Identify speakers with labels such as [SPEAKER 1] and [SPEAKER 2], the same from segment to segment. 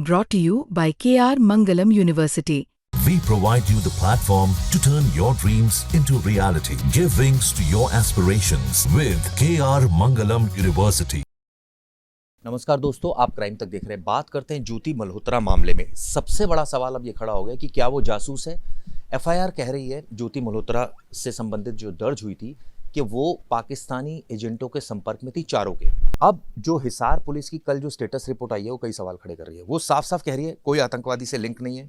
[SPEAKER 1] Brought to you by KR Mangalam University.
[SPEAKER 2] We provide you the platform to turn your dreams into reality. Give wings to your aspirations with KR Mangalam University.
[SPEAKER 3] नमस्कार दोस्तों, आप crime तक देख रहे हैं। बात करते हैं ज्योति मल्होत्रा मामले में। सबसे बड़ा सवाल अब ये खड़ा हो गया कि क्या वो जासूस है। एफआईआर कह रही है ज्योति मल्होत्रा से संबंधित जो दर्ज हुई थी कि वो पाकिस्तानी एजेंटों के संपर्क में थी, चारों के। अब जो हिसार पुलिस की कल जो स्टेटस रिपोर्ट आई है वो कई सवाल खड़े कर रही है। वो साफ साफ कह रही है कोई आतंकवादी से लिंक नहीं है।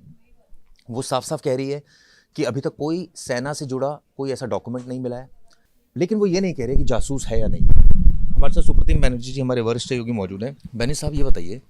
[SPEAKER 3] वो साफ साफ कह रही है कि अभी तक कोई सेना से जुड़ा कोई ऐसा डॉक्यूमेंट नहीं मिला है। लेकिन वो ये नहीं कह रहे कि जासूस है या नहीं। हमारे साथ सुप्रतिम बनर्जी जी हमारे वरिष्ठ सहयोगी मौजूद हैं। बैनी साहब, ये बताइए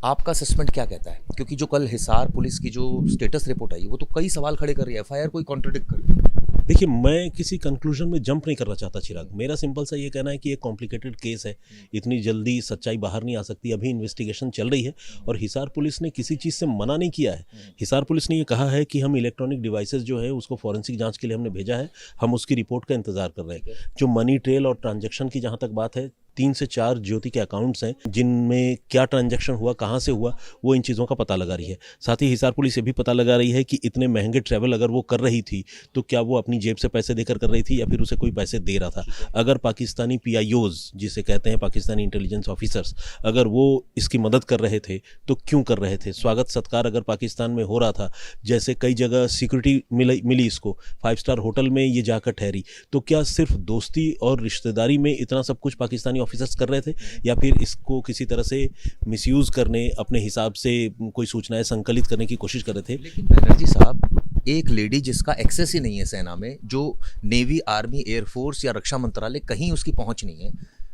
[SPEAKER 3] आपका असेसमेंट क्या कहता है, क्योंकि जो कल हिसार पुलिस की जो स्टेटस रिपोर्ट आई वो तो कई सवाल खड़े कर रही है, एफआईआर कोई कॉन्ट्रडिक्ट कर रही है।
[SPEAKER 4] देखिए, मैं किसी कंक्लूजन में जंप नहीं करना चाहता चिराग। मेरा सिंपल सा ये कहना है कि ये कॉम्प्लिकेटेड केस है, इतनी जल्दी सच्चाई बाहर नहीं आ सकती। अभी इन्वेस्टिगेशन चल रही है और हिसार पुलिस ने किसी चीज़ से मना नहीं किया है। हिसार पुलिस ने ये कहा है कि हम इलेक्ट्रॉनिक डिवाइसेस जो है उसको फॉरेंसिक जांच के लिए हमने भेजा है, हम उसकी रिपोर्ट का इंतजार कर रहे हैं। जो मनी ट्रेल और ट्रांजैक्शन की जहाँ तक बात है, 3 से 4 ज्योति के अकाउंट्स हैं जिनमें क्या ट्रांजैक्शन हुआ, कहाँ से हुआ, वो इन चीज़ों का पता लगा रही है। साथ ही हिसार पुलिस ये भी पता लगा रही है कि इतने महंगे ट्रैवल अगर वो कर रही थी तो क्या वो अपनी जेब से पैसे देकर कर रही थी या फिर उसे कोई पैसे दे रहा था। अगर पाकिस्तानी PIOs जिसे कहते हैं पाकिस्तानी इंटेलिजेंस ऑफिसर्स, अगर वो इसकी मदद कर रहे थे तो क्यों कर रहे थे। स्वागत सत्कार अगर पाकिस्तान में हो रहा था, जैसे कई जगह सिक्योरिटी मिली इसको, 5 स्टार होटल में ये जाकर ठहरी, तो क्या सिर्फ दोस्ती और रिश्तेदारी में इतना सब कुछ पाकिस्तानी ऑफिसर्स कर रहे थे या फिर इसको किसी तरह से मिसयूज़ करने, अपने हिसाब से कोई सूचनाएं संकलित करने की कोशिश कर रहे थे।
[SPEAKER 3] लेकिन बनर्जी साहब, एक लेडी जिसका एक्सेस ही नहीं है सेना में, जो नेवी, आर्मी, एयरफोर्स या रक्षा मंत्रालय कहीं उसकी पहुंच नहीं है,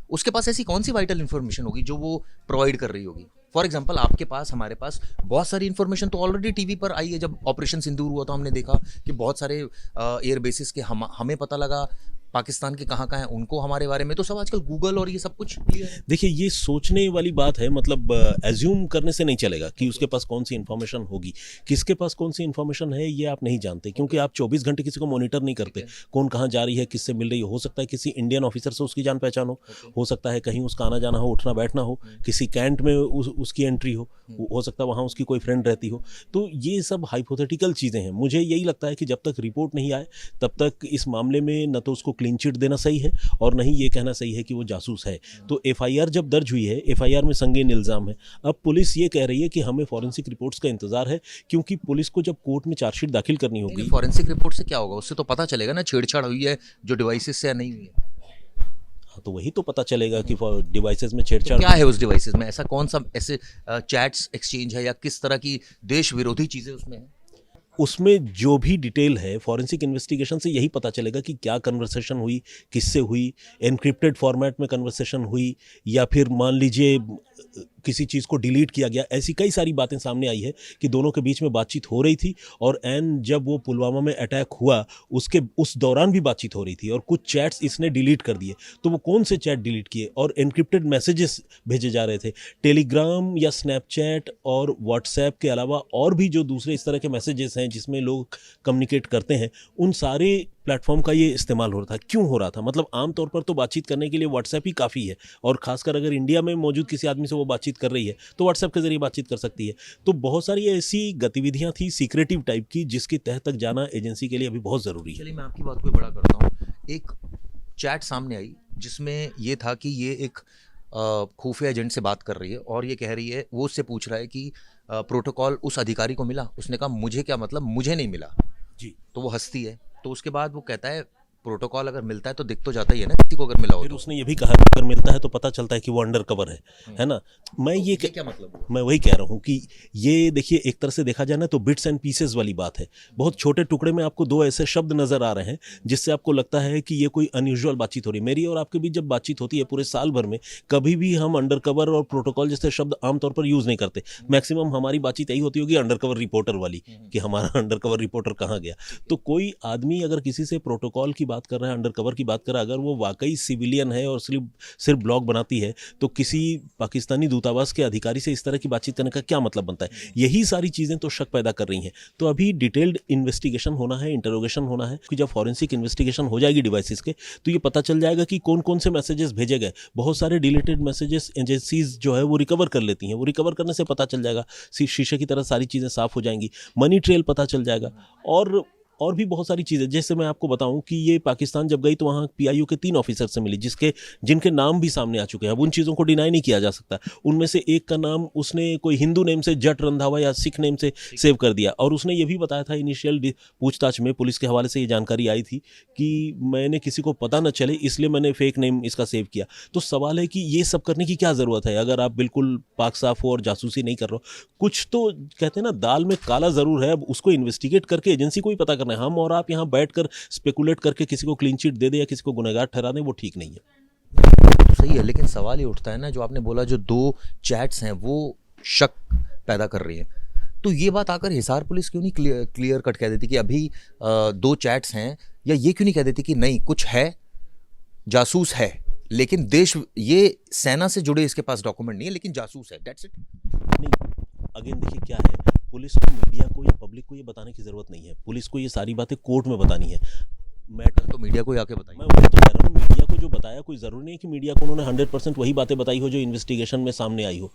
[SPEAKER 3] उसके पास ऐसी कौन सी वाइटल इन्फॉर्मेशन होगी जो वो प्रोवाइड कर रही होगी। फॉर एग्जाम्पल आपके पास, हमारे पास बहुत सारी इन्फॉर्मेशन तो ऑलरेडी टीवी पर आई है। जब ऑपरेशन सिंदूर हुआ तो हमने देखा कि बहुत सारे एयर बेसिस के हमें पता लगा पाकिस्तान के कहाँ हैं उनको, हमारे बारे में तो सब आजकल गूगल और ये सब कुछ क्लियर है।
[SPEAKER 4] देखिए, ये सोचने वाली बात है, मतलब एज्यूम करने से नहीं चलेगा कि उसके पास कौन सी इन्फॉर्मेशन होगी। किसके पास कौन सी इन्फॉर्मेशन है ये आप नहीं जानते, क्योंकि आप 24 घंटे किसी को मॉनिटर नहीं करते। कौन कहाँ जा रही है, किससे मिल रही है। हो सकता है किसी इंडियन ऑफिसर से उसकी जान पहचान हो सकता है कहीं उसका आना जाना हो, उठना बैठना हो, किसी कैंट में उसकी एंट्री हो सकता है वहाँ उसकी कोई फ्रेंड रहती हो। तो ये सब हाइपोथेटिकल चीज़ें हैं। मुझे यही लगता है कि जब तक रिपोर्ट नहीं आए तब तक इस मामले में न तो उसको क्लीन चिट देना सही है और नहीं ये कहना सही है कि वो जासूस है। तो एफआईआर जब दर्ज हुई है, एफआईआर में संगीन इल्ज़ाम है। अब पुलिस ये कह रही है कि हमें फॉरेंसिक रिपोर्ट्स का इंतजार है, क्योंकि पुलिस को जब कोर्ट में चार्जशीट दाखिल करनी होगी।
[SPEAKER 3] फॉरेंसिक रिपोर्ट से क्या होगा, उससे तो पता चलेगा ना छेड़छाड़ हुई है जो डिवाइसेस से या नहीं हुई है।
[SPEAKER 4] तो वही तो पता चलेगा कि डिवाइसेस में छेड़छाड़
[SPEAKER 3] क्या है उस डिवाइसेस में, ऐसा कौन सा ऐसे चैट्स एक्सचेंज है या किस तरह की देश विरोधी चीज़ें उसमें है।
[SPEAKER 4] उसमें जो भी डिटेल है फॉरेंसिक इन्वेस्टिगेशन से यही पता चलेगा कि क्या कन्वर्सेशन हुई, किससे हुई, एनक्रिप्टेड फॉर्मेट में कन्वर्सेशन हुई या फिर मान लीजिए किसी चीज़ को डिलीट किया गया। ऐसी कई सारी बातें सामने आई है कि दोनों के बीच में बातचीत हो रही थी और जब वो पुलवामा में अटैक हुआ उस दौरान भी बातचीत हो रही थी और कुछ चैट्स इसने डिलीट कर दिए। तो वो कौन से चैट डिलीट किए और एनक्रिप्टेड मैसेजेस भेजे जा रहे थे। टेलीग्राम या स्नैपचैट और व्हाट्सएप के अलावा और भी जो दूसरे इस तरह के मैसेजेस हैं जिसमें लोग कम्युनिकेट करते हैं, उन सारे प्लेटफॉर्म का ये इस्तेमाल हो रहा था। क्यों हो रहा था, मतलब आमतौर पर तो बातचीत करने के लिए व्हाट्सएप ही काफ़ी है और खासकर अगर इंडिया में मौजूद किसी आदमी से वो बातचीत कर रही है तो व्हाट्सएप के जरिए बातचीत कर सकती है। तो बहुत सारी ऐसी गतिविधियां थी सीक्रेटिव टाइप की जिसकी तह तक जाना एजेंसी के लिए अभी बहुत ज़रूरी है।
[SPEAKER 3] चलिए मैं आपकी बात को बड़ा करता हूँ। एक चैट सामने आई जिसमें ये था कि ये एक खुफिया एजेंट से बात कर रही है और ये कह रही है, वो उससे पूछ रहा है कि प्रोटोकॉल उस अधिकारी को मिला। उसने कहा मुझे क्या मतलब, मुझे नहीं मिला जी। तो वो हंसती है। तो उसके बाद वो कहता है प्रोटोकॉल अगर मिलता है तो दिख तो जाता ही है ना किसी को, अगर मिला हो।
[SPEAKER 4] फिर उसने ये भी कहा कि अगर मिलता है तो पता चलता है कि वो अंडर कवर है ना। मैं ये
[SPEAKER 3] क्या मतलब,
[SPEAKER 4] मैं वही कह रहा हूँ कि ये देखिए, एक तरह से देखा जाए ना तो बिट्स एंड पीसेस वाली बात है। बहुत छोटे टुकड़े में आपको 2 ऐसे शब्द नजर आ रहे हैं जिससे आपको लगता है कि ये कोई अनयूजुअल बातचीत हो रही है। मेरी और आपके बीच जब बातचीत होती है पूरे साल भर में, कभी भी हम अंडर कवर और प्रोटोकॉल जैसे शब्द आमतौर पर यूज नहीं करते। मैक्सिमम हमारी बातचीत यही होती होगी अंडर कवर रिपोर्टर वाली, कि हमारा अंडर कवर रिपोर्टर कहाँ गया। तो कोई आदमी अगर किसी से प्रोटोकॉल की बात कर रहा है, अंडर कवर की बात कर रहा है, अगर वो वाकई सिविलियन है और सिर्फ ब्लॉग बनाती है तो किसी पाकिस्तानी दूतावास के अधिकारी से इस तरह की बातचीत करने का क्या मतलब बनता है? यही सारी चीज़ें तो शक पैदा कर रही हैं। तो अभी डिटेल्ड इन्वेस्टिगेशन होना है, इंटरोगेशन होना है कि जब फॉरेंसिक इन्वेस्टिगेशन हो जाएगी डिवाइसेस के तो ये पता चल जाएगा कि कौन कौन से मैसेजेस भेजे गए। बहुत सारे डिलीटेड मैसेजेस एजेंसीज जो है वो रिकवर कर लेती हैं, वो रिकवर करने से पता चल जाएगा, शीशे की तरह सारी चीज़ें साफ हो जाएंगी, मनी ट्रेल पता चल जाएगा। और भी बहुत सारी चीज़ें, जैसे मैं आपको बताऊं कि ये पाकिस्तान जब गई तो वहाँ पीआईयू के 3 ऑफिसर से मिली जिनके नाम भी सामने आ चुके हैं। अब उन चीज़ों को डिनाई नहीं किया जा सकता। उनमें से एक का नाम उसने कोई हिंदू नेम से जट रंधावा या सिख नेम से सेव कर दिया, और उसने ये भी बताया था इनिशियल पूछताछ में, पुलिस के हवाले से ये जानकारी आई थी कि मैंने किसी को पता न चले इसलिए मैंने फेक नेम इसका सेव किया। तो सवाल है कि ये सब करने की क्या ज़रूरत है अगर आप बिल्कुल पाक साफ हो और जासूसी नहीं कर रहे हो? कुछ तो कहते हैं ना, दाल में काला ज़रूर है। अब उसको इन्वेस्टिगेट करके एजेंसी को ही पता करना है। हम और आप यहाँ बैठकर स्पेकुलेट करके किसी को क्लीन चिट दे दे या किसी को गुनहगार ठहरा दे, वो ठीक नहीं है।
[SPEAKER 3] सही है, लेकिन सवाल ये उठता है ना, जो आपने बोला जो 2 चैट्स हैं वो शक पैदा कर रही हैं, तो ये बात आकर हिसार पुलिस क्यों नहीं क्लियर कट कह देती कि अभी 2 चैट्स हैं, या ये क्यों नहीं कह देती कि नहीं कुछ है, जासूस है, लेकिन देश ये सेना से जुड़े इसके पास डॉक्यूमेंट नहीं है, लेकिन जासूस है, दैट्स इट।
[SPEAKER 4] नहीं, अगेन देखिए क्या है, पुलिस को मीडिया को या पब्लिक को ये बताने की ज़रूरत नहीं है। पुलिस को ये सारी बातें कोर्ट में बतानी है। मैटर
[SPEAKER 3] तो मीडिया को आके बताइए।
[SPEAKER 4] मैं वही तो कह रहा हूँ, मीडिया को जो बताया, कोई ज़रूरी नहीं कि मीडिया को उन्होंने 100% वही बातें बताई हो जो इन्वेस्टिगेशन में सामने आई हो।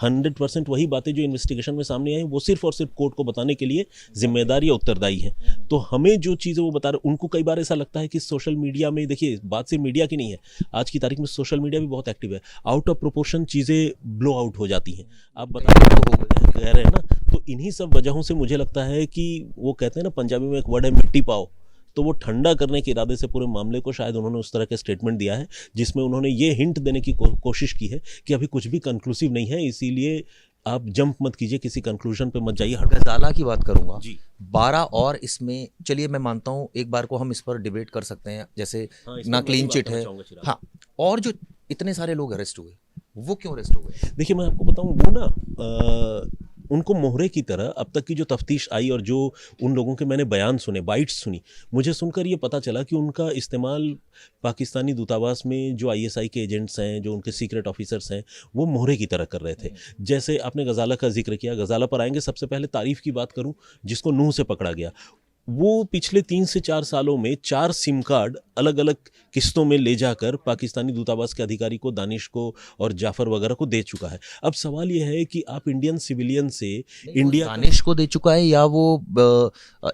[SPEAKER 4] 100% वही बातें जो इन्वेस्टिगेशन में सामने आई वो सिर्फ और सिर्फ कोर्ट को बताने के लिए जिम्मेदार या उत्तरदायी है। तो हमें जो चीज़ें वो बता रहे, उनको कई बार ऐसा लगता है कि सोशल मीडिया में, देखिए बात सिर्फ मीडिया की नहीं है, आज की तारीख में सोशल मीडिया भी बहुत एक्टिव है। आउट ऑफ प्रोपोर्शन चीज़ें ब्लो आउट हो जाती हैं। आप कह रहे हैं ना, तो इन्हीं सब वजहों से मुझे लगता है कि वो कहते हैं ना, पंजाबी में एक वर्ड है मिट्टी पाओ, तो वो ठंडा करने के इरादे से पूरे मामले को शायद उन्होंने उस तरह के स्टेटमेंट दिया है जिसमें उन्होंने ये हिंट देने की कोशिश की है कि अभी कुछ भी कंक्लूसिव नहीं है, इसीलिए आप जंप मत कीजिए, किसी कंक्लूजन पे मत जाइए।
[SPEAKER 3] गजाला की बात करूंगा
[SPEAKER 4] जी,
[SPEAKER 3] 12 और इसमें, चलिए मैं मानता हूँ एक बार को हम इस पर डिबेट कर सकते हैं, जैसे ना क्लीन चिट है, हाँ, और जो इतने सारे लोग अरेस्ट हुए वो क्यों अरेस्ट हुए?
[SPEAKER 4] देखिए मैं आपको बताऊं, वो ना उनको मोहरे की तरह अब तक की जो तफ्तीश आई और जो उन लोगों के मैंने बयान सुने, बाइट्स सुनी, मुझे सुनकर ये पता चला कि उनका इस्तेमाल पाकिस्तानी दूतावास में जो आईएसआई के एजेंट्स हैं, जो उनके सीक्रेट ऑफिसर्स हैं, वो मोहरे की तरह कर रहे थे। जैसे आपने गजाला का जिक्र किया, गजाला पर आएंगे, सबसे पहले तारीफ़ की बात करूं, जिसको नूह से पकड़ा गया, वो पिछले 3 से 4 सालों में 4 सिम कार्ड अलग अलग किस्तों में ले जाकर पाकिस्तानी दूतावास के अधिकारी को, दानिश को और जाफर वगैरह को दे चुका है। अब सवाल यह है कि आप इंडियन सिविलियन से इंडिया,
[SPEAKER 3] दानिश को दे चुका है या वो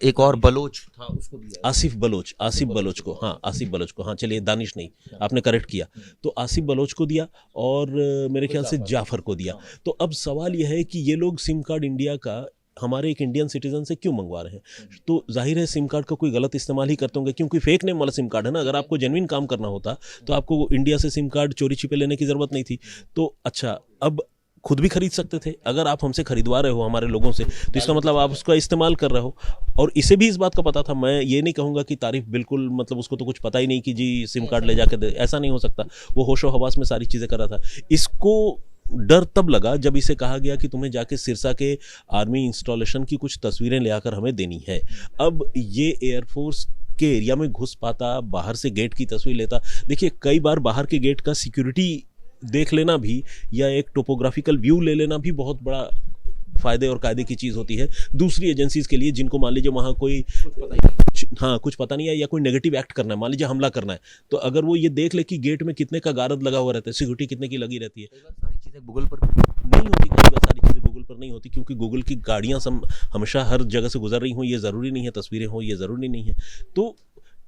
[SPEAKER 3] एक और बलोच था उसको दिया?
[SPEAKER 4] आसिफ बलोच को, हाँ आसिफ बलोच को, हाँ चलिए दानिश नहीं, आपने करेक्ट किया, तो आसिफ बलोच को दिया और मेरे ख्याल से जाफर को दिया। तो अब सवाल यह है कि ये लोग सिम कार्ड इंडिया का हमारे एक इंडियन सिटीजन से क्यों मंगवा रहे हैं? तो जाहिर है सिम कार्ड का कोई गलत इस्तेमाल ही करते होंगे, क्योंकि फेक नेम वाला सिम कार्ड है ना। अगर आपको जेन्युइन काम करना होता तो आपको इंडिया से सिम कार्ड चोरी छिपे लेने की ज़रूरत नहीं थी। तो अच्छा, अब खुद भी खरीद सकते थे। अगर आप हमसे खरीदवा रहे हो हमारे लोगों से, तो इसका मतलब आप उसका इस्तेमाल कर रहे हो। और इसे भी इस बात का पता था, मैं ये नहीं कहूँगा कि तारीफ बिल्कुल, मतलब उसको तो कुछ पता ही नहीं कि जी सिम कार्ड ले जाके दे, ऐसा नहीं हो सकता। वो होशो हवास में सारी चीज़ें कर रहा था। इसको डर तब लगा जब इसे कहा गया कि तुम्हें जाके सिरसा के आर्मी इंस्टॉलेशन की कुछ तस्वीरें ले आकर हमें देनी है। अब ये एयरफोर्स के एरिया में घुस पाता, बाहर से गेट की तस्वीर लेता। देखिए कई बार बाहर के गेट का सिक्योरिटी देख लेना भी या एक टोपोग्राफिकल व्यू ले लेना भी बहुत बड़ा फ़ायदे और कायदे की चीज़ होती है दूसरी एजेंसीज़ के लिए, जिनको मान लीजिए वहाँ कोई कुछ पता नहीं है या कोई नेगेटिव एक्ट करना है, मान लीजिए हमला करना है, तो अगर वो ये देख ले कि गेट में कितने का गारद लगा हुआ रहता है, सिक्योरिटी कितने की लगी रहती है।
[SPEAKER 3] सारी चीज़ें गूगल पर
[SPEAKER 4] नहीं होती, कई बार सारी चीज़ें गूगल पर नहीं होती, क्योंकि गूगल की गाड़ियाँ हमेशा हर जगह से गुजर रही हों ये ज़रूरी नहीं है, तस्वीरें हों ये ज़रूरी नहीं है। तो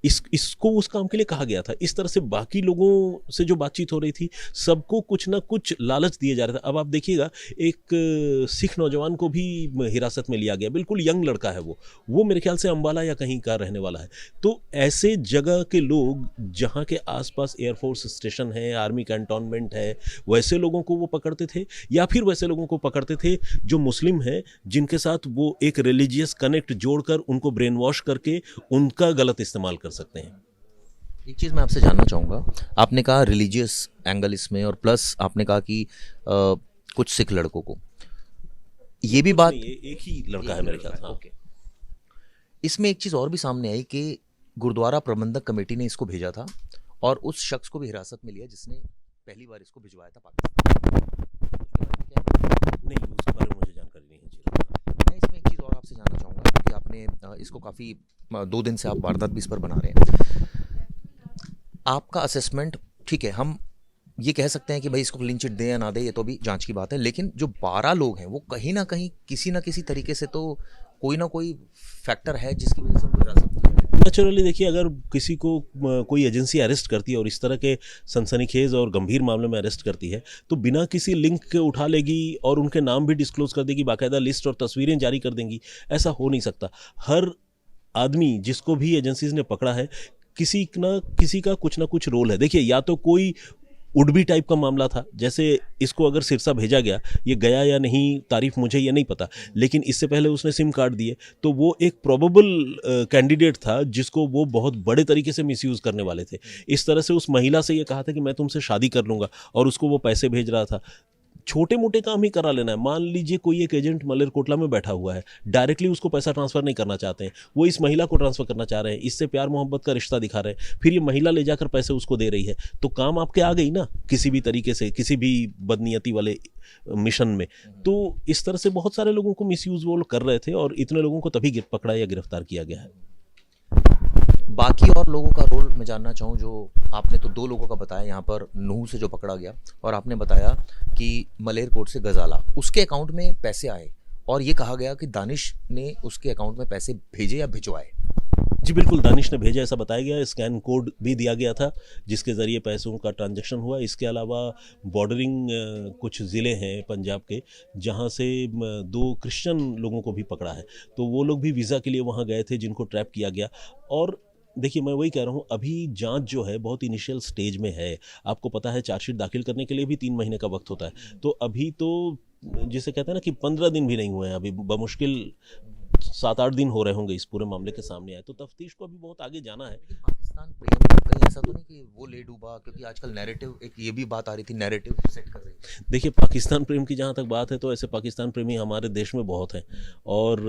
[SPEAKER 4] इसको उस काम के लिए कहा गया था। इस तरह से बाकी लोगों से जो बातचीत हो रही थी, सबको कुछ ना कुछ लालच दिए जा रहा था। अब आप देखिएगा, एक सिख नौजवान को भी हिरासत में लिया गया, बिल्कुल यंग लड़का है वो मेरे ख्याल से अंबाला या कहीं का रहने वाला है। तो ऐसे जगह के लोग जहाँ के आसपास एयरफोर्स स्टेशन है, आर्मी कैंटोनमेंट है, वैसे लोगों को वो पकड़ते थे, या फिर वैसे लोगों को पकड़ते थे जो मुस्लिम हैं, जिनके साथ वो एक रिलीजियस कनेक्ट जोड़कर उनको ब्रेन वॉश करके उनका गलत इस्तेमाल कर सकते हैं।
[SPEAKER 3] एक चीज़ मैं आपसे जानना चाहूँगा, आपने कहा रिलीजियस एंगल इसमें, और प्लस आपने कहा कि कुछ सिख लड़कों को, ये भी बात
[SPEAKER 4] एक ही लड़का है मेरे ख्याल से।
[SPEAKER 3] ओके, इसमें एक चीज़ और भी सामने आई कि गुरुद्वारा प्रबंधक कमेटी ने इसको भेजा था और उस शख्स को भी हिरासत में लिया जिसने पहली बार इसको भिजवाया था पाकिस्तान।
[SPEAKER 4] नहीं, उसके बारे में मुझे जानकारी नहीं है चिराग।
[SPEAKER 3] मैं इसमें एक चीज़ और आपसे जानना चाहूँगा क्योंकि आपने इसको काफ़ी 2 दिन से आप वारदात भी इस पर बना रहे हैं। आपका असेसमेंट ठीक है, हम ये कह सकते हैं कि भाई इसको क्लीन चिट दे या ना दे, ये तो भी जांच की बात है, लेकिन जो 12 लोग हैं वो कहीं ना कहीं किसी ना किसी तरीके से तो कोई ना कोई फैक्टर है जिसकी वजह से उनको हिरासत में लिया गया।
[SPEAKER 4] नेचुरली देखिए, अगर किसी को कोई एजेंसी अरेस्ट करती है और इस तरह के सनसनीखेज और गंभीर मामले में अरेस्ट करती है तो बिना किसी लिंक के उठा लेगी और उनके नाम भी डिस्क्लोज कर देगी, बाकायदा लिस्ट और तस्वीरें जारी कर देंगी, ऐसा हो नहीं सकता। हर आदमी जिसको भी एजेंसीज ने पकड़ा है, किसी का कुछ ना कुछ रोल है। देखिए, या तो कोई उडबी टाइप का मामला था, जैसे इसको अगर सिरसा भेजा गया, ये गया या नहीं तारीफ मुझे ये नहीं पता, लेकिन इससे पहले उसने सिम कार्ड दिए, तो वो एक प्रोबेबल कैंडिडेट था जिसको वो बहुत बड़े तरीके से मिसयूज़ करने वाले थे। इस तरह से उस महिला से ये कहा था कि मैं तुमसे शादी कर लूँगा और उसको वो पैसे भेज रहा था। छोटे मोटे काम ही करा लेना है। मान लीजिए कोई एक एजेंट मलेरकोटला में बैठा हुआ है, डायरेक्टली उसको पैसा ट्रांसफ़र नहीं करना चाहते हैं, वो इस महिला को ट्रांसफ़र करना चाह रहे हैं, इससे प्यार मोहब्बत का रिश्ता दिखा रहे हैं, फिर ये महिला ले जाकर पैसे उसको दे रही है, तो काम आपके आ गई ना किसी भी तरीके से, किसी भी बदनीयती वाले मिशन में। तो इस तरह से बहुत सारे लोगों को मिसयूज़ वो लोग कर रहे थे और इतने लोगों को तभी पकड़ा या गिरफ्तार किया गया है।
[SPEAKER 3] बाकी और लोगों का रोल मैं जानना चाहूँ, जो आपने तो 2 लोगों का बताया यहाँ पर, नूह से जो पकड़ा गया, और आपने बताया कि मलेरकोट से गजाला, उसके अकाउंट में पैसे आए और ये कहा गया कि दानिश ने उसके अकाउंट में पैसे भेजे या भिजवाए।
[SPEAKER 4] जी बिल्कुल, दानिश ने भेजा ऐसा बताया गया। स्कैन कोड भी दिया गया था जिसके ज़रिए पैसों का ट्रांजैक्शन हुआ। इसके अलावा बॉर्डरिंग कुछ ज़िले हैं पंजाब के जहां से 2 क्रिश्चियन लोगों को भी पकड़ा है, तो वो लोग भी वीज़ा के लिए वहां गए थे जिनको ट्रैप किया गया। और देखिए, मैं वही कह रहा हूँ, अभी जांच जो है बहुत इनिशियल स्टेज में है। आपको पता है चार्जशीट दाखिल करने के लिए भी 3 महीने का वक्त होता है, तो अभी तो जिसे कहते हैं ना कि 15 दिन भी नहीं हुए हैं, अभी बमुश्किल 7-8 दिन हो रहे होंगे इस पूरे मामले के सामने आए, तो तफ्तीश को अभी बहुत आगे जाना है।
[SPEAKER 3] लेकिन पाकिस्तान प्रेम कहीं ऐसा तो नहीं कि वो ले डूबा, क्योंकि आजकल नैरेटिव, एक ये भी बात आ रही थी, नैरेटिव सेट कर रही थी।
[SPEAKER 4] देखिए, पाकिस्तान प्रेम की जहाँ तक बात है तो ऐसे पाकिस्तान प्रेमी हमारे देश में बहुत हैं और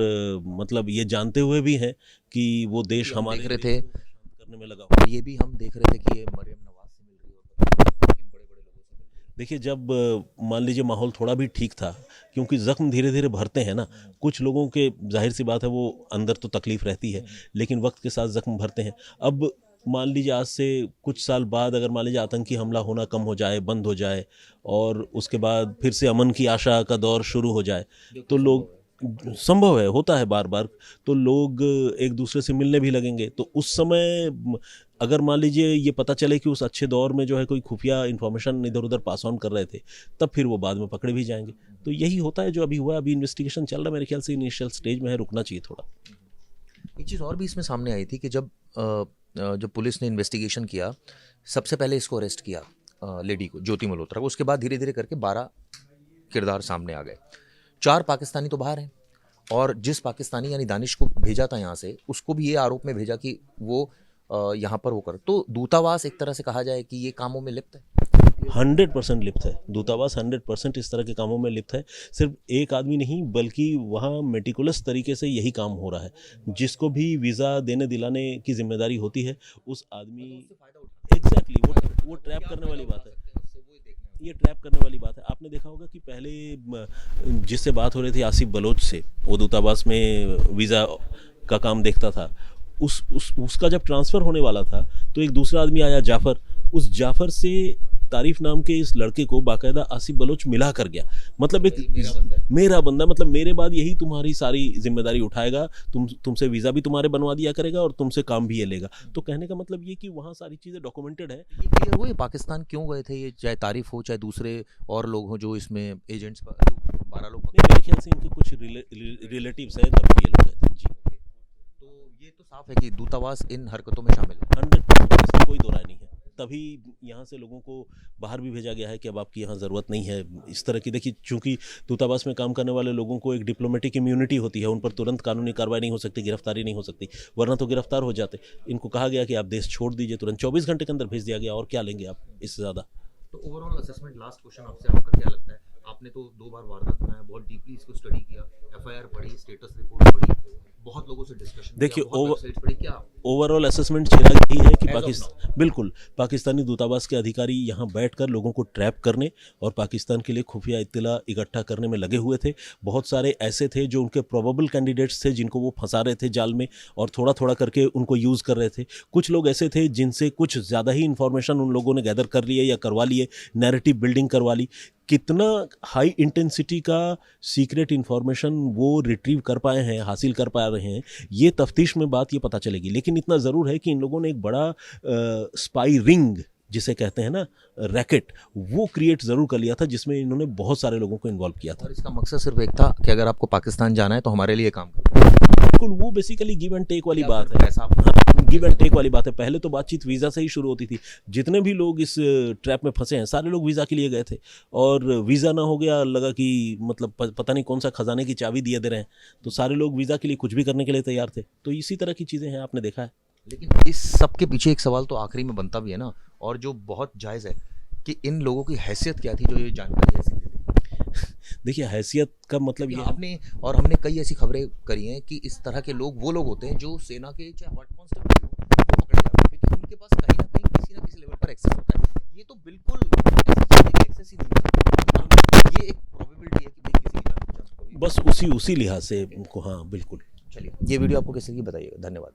[SPEAKER 4] मतलब ये जानते हुए भी हैं कि वो देश हमारे
[SPEAKER 3] देख रहे थे
[SPEAKER 4] करने में लगा हुआ।
[SPEAKER 3] और ये भी हम देख रहे थे कि ये मरियम नवाज से मिल रही है और इन बड़े बड़े लोगों से मिल रही है।
[SPEAKER 4] देखिए, जब मान लीजिए माहौल थोड़ा भी ठीक था, क्योंकि ज़ख्म धीरे धीरे भरते हैं ना, कुछ लोगों के जाहिर सी बात है वो अंदर तो तकलीफ़ रहती है, लेकिन वक्त के साथ ज़ख्म भरते हैं। अब मान लीजिए आज से कुछ साल बाद अगर मान लीजिए आतंकी हमला होना कम हो जाए, बंद हो जाए और उसके बाद फिर से अमन की आशा का दौर शुरू हो जाए, तो लोग, संभव है, होता है बार बार, तो लोग एक दूसरे से मिलने भी लगेंगे। तो उस समय अगर मान लीजिए ये पता चले कि उस अच्छे दौर में जो है कोई खुफिया इन्फॉर्मेशन इधर उधर पास ऑन कर रहे थे, तब फिर वो बाद में पकड़े भी जाएंगे। तो यही होता है जो अभी हुआ। अभी इन्वेस्टिगेशन चल रहा है, मेरे ख्याल से इनिशियल स्टेज में है, रुकना चाहिए थोड़ा।
[SPEAKER 3] एक चीज़ और भी इसमें सामने आई थी कि जब पुलिस ने इन्वेस्टिगेशन किया, सबसे पहले इसको अरेस्ट किया लेडी को, ज्योति मल्होत्रा को, उसके बाद धीरे धीरे करके 12 किरदार सामने आ गए। 4 पाकिस्तानी तो बाहर हैं और जिस पाकिस्तानी यानी दानिश को भेजा था यहाँ से, उसको भी ये आरोप में भेजा कि वो यहाँ पर वो कर, तो दूतावास एक तरह से कहा जाए कि ये कामों में लिप्त है।
[SPEAKER 4] 100% लिप्त है दूतावास, 100% इस तरह के कामों में लिप्त है। सिर्फ एक आदमी नहीं, बल्कि वहाँ मेटिकुलस तरीके से यही काम हो रहा है। जिसको भी वीज़ा देने दिलाने की जिम्मेदारी होती है, उस आदमी, एग्जैक्टली, वो ट्रैप करने वाली बात है। ये ट्रैप करने वाली बात है। आपने देखा होगा कि पहले जिससे बात हो रही थी आसिफ बलोच से, वो दूतावास में वीज़ा का काम देखता था, उसका जब ट्रांसफ़र होने वाला था तो एक दूसरा आदमी आया, जाफ़र। उस जाफ़र से तारीफ नाम के इस लड़के को बाकायदा आसिफ बलोच मिला कर गया। मतलब एक मेरा बंदा, मतलब मेरे बाद यही तुम्हारी सारी जिम्मेदारी उठाएगा, तुमसे वीज़ा भी तुम्हारे बनवा दिया करेगा और तुमसे काम भी ये लेगा। तो कहने का मतलब ये कि वहाँ सारी चीज़ें डॉक्यूमेंटेड है।
[SPEAKER 3] ये क्लियर हुआ पाकिस्तान क्यों गए थे, ये चाहे तारीफ हो चाहे दूसरे और लोग हों जो इसमें एजेंट्स, जो 12 लोग,
[SPEAKER 4] मेरे ख्याल से इनके कुछ रिलेटिव्स हैं, तब ये लोग गए थे। जी,
[SPEAKER 3] तो ये तो साफ है कि दूतावास इन हरकतों में शामिल है।
[SPEAKER 4] 100%, इसमें कोई दो राय नहीं है। तभी यहाँ से लोगों को बाहर भी भेजा गया है कि अब आपकी यहाँ ज़रूरत नहीं है इस तरह की। देखिए, चूंकि दूतावास में काम करने वाले लोगों को एक डिप्लोमेटिक इम्यूनिटी होती है, उन पर तुरंत कानूनी कार्रवाई नहीं हो सकती, गिरफ्तारी नहीं हो सकती, वरना तो गिरफ्तार हो जाते। इनको कहा गया कि आप देश छोड़ दीजिए, तुरंत 24 घंटे के अंदर भेज दिया गया, और क्या लेंगे आप इससे ज़्यादा।
[SPEAKER 3] तो ओवरऑल असेसमेंट, लास्ट क्वेश्चन आपसे, आपका क्या लगता है? आपने तो 2 बार वारदात बनाया, बहुत डीपली इसको स्टडी किया, एफआईआर पढ़ी, स्टेटस रिपोर्ट पढ़ी, बहुत लोगों से डिस्कशन
[SPEAKER 4] देखिए,
[SPEAKER 3] क्या
[SPEAKER 4] ओवरऑल असेसमेंट चिराग यही है कि
[SPEAKER 3] As of
[SPEAKER 4] बिल्कुल पाकिस्तानी दूतावास के अधिकारी यहाँ बैठकर लोगों को ट्रैप करने और पाकिस्तान के लिए खुफिया इत्तला इकट्ठा करने में लगे हुए थे। बहुत सारे ऐसे थे जो उनके प्रोबेबल कैंडिडेट्स थे जिनको वो फंसा रहे थे जाल में और थोड़ा थोड़ा करके उनको यूज़ कर रहे थे। कुछ लोग ऐसे थे जिनसे कुछ ज़्यादा ही इन्फॉर्मेशन उन लोगों ने गैदर कर लिए या करवा लिए, नैरेटिव बिल्डिंग करवा ली। कितना हाई इंटेंसिटी का सीक्रेट इन्फॉर्मेशन वो रिट्रीव कर पाए हैं, हासिल कर पा रहे हैं, ये तफ्तीश में बात ये पता चलेगी। लेकिन इतना ज़रूर है कि इन लोगों ने एक बड़ा स्पाई रिंग जिसे कहते हैं ना रैकेट, वो क्रिएट ज़रूर कर लिया था जिसमें इन्होंने बहुत सारे लोगों को इन्वॉल्व किया था।
[SPEAKER 3] और इसका मकसद सिर्फ एक था कि अगर आपको पाकिस्तान जाना है तो हमारे लिए काम करो।
[SPEAKER 4] बिल्कुल, वो बेसिकली गिव एंड टेक वाली बात है।
[SPEAKER 3] ऐसा
[SPEAKER 4] गिव एंड टेक वाली बात है। पहले तो बातचीत वीज़ा से ही शुरू होती थी। जितने भी लोग इस ट्रैप में फंसे हैं सारे लोग वीज़ा के लिए गए थे और वीज़ा ना हो गया, लगा कि मतलब पता नहीं कौन सा खजाने की चाबी दिए दे रहे हैं, तो सारे लोग वीज़ा के लिए कुछ भी करने के लिए तैयार थे। तो इसी तरह की चीज़ें हैं, आपने देखा है।
[SPEAKER 3] लेकिन इस सब के पीछे एक सवाल तो आखिरी में बनता भी है ना, और जो बहुत जायज़ है कि इन लोगों की हैसियत क्या थी जो ये जानकारी ऐसी दे दी।
[SPEAKER 4] देखिए, हैसियत का मतलब ये है,
[SPEAKER 3] आपने और हमने कई ऐसी खबरें करी हैं कि इस तरह के लोग वो लोग होते हैं जो सेना के चाहे हॉट कांस्टेबल हो वो पकड़े जाते हैं क्योंकि उनके पास कहीं ना कहीं किसी ना किसी लेवल पर एक्सेस होता है। ये तो बिल्कुल एक्सेस ही नहीं होता, ये एक प्रोबेबिलिटी है कि भाई किसी की जान
[SPEAKER 4] बस उसी लिहाज से हाँ बिल्कुल।
[SPEAKER 3] चलिए, ये वीडियो आपको कैसे लगी बताइएगा। धन्यवाद।